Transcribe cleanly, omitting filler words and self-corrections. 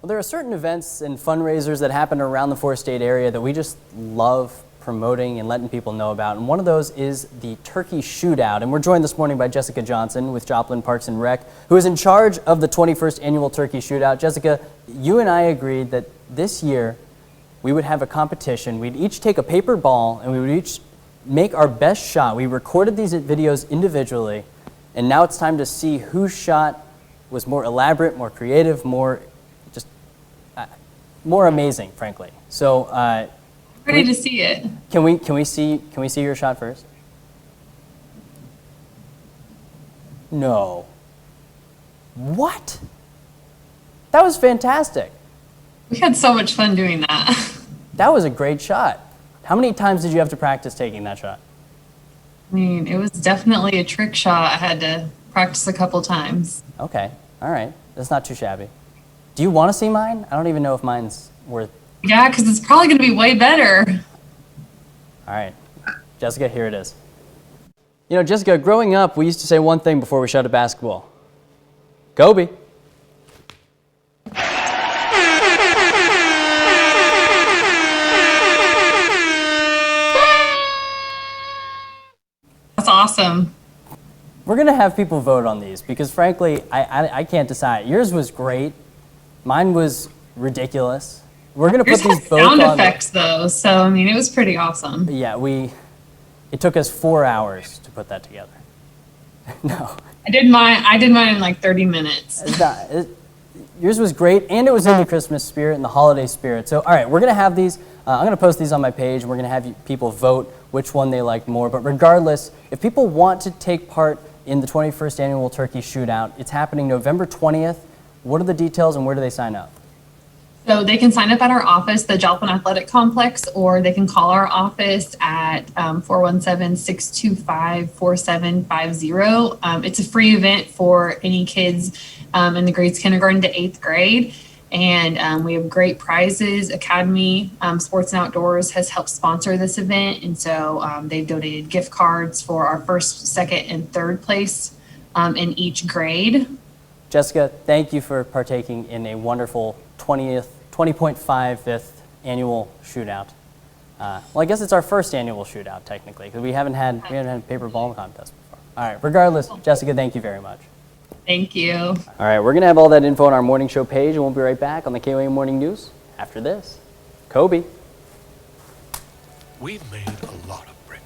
Well, there are certain events and fundraisers that happen around the four-state area that we just love promoting and letting people know about, and one of those is the Turkey Shootout. And we're joined this morning by Jessica Johnson with Joplin Parks and Rec, who is in charge of the 21st Annual Turkey Shootout. Jessica, you and I agreed that this year we would have a competition. We'd each take a paper ball and we would each make our best shot. We recorded these videos individually, and now it's time to see whose shot was more elaborate, more creative, more amazing, frankly. So, ready to see it. Can we see your shot first? No. What? That was fantastic. We had so much fun doing that. That was a great shot. How many times did you have to practice taking that shot? I mean, it was definitely a trick shot. I had to practice a couple times. Okay, all right. That's not too shabby. Do you want to see mine? I don't even know if mine's worth. Yeah, because it's probably going to be way better. All right, Jessica, here it is. You know, Jessica, growing up, we used to say one thing before we shot a basketball. Kobe. That's awesome. We're going to have people vote on these because, frankly, I can't decide. Yours was great. Mine was ridiculous. We're going to put these both on. Sound effects, though, so, I mean, it was pretty awesome. Yeah, it took us 4 hours to put that together. No. I did mine in like 30 minutes. Yours was great, and it was in the Christmas spirit and the holiday spirit. So, all right, we're going to have these. I'm going to post these on my page, and we're going to have people vote which one they liked more. But regardless, if people want to take part in the 21st Annual Turkey Shootout, it's happening November 20th. What are the details, and where do they sign up? So they can sign up at our office, the Joplin Athletic Complex, or they can call our office at 417-625-4750. It's a free event for any kids in the grades kindergarten to 8th grade. And we have great prizes. Academy Sports and Outdoors has helped sponsor this event. And so they've donated gift cards for our first, second, and third place in each grade. Jessica, thank you for partaking in a wonderful 20.5th annual shootout. Well, I guess it's our first annual shootout, technically, because we haven't had a paper ball contest before. All right, regardless, Jessica, thank you very much. Thank you. All right, we're going to have all that info on our morning show page, and we'll be right back on the KOA Morning News after this. Kobe. We've made a lot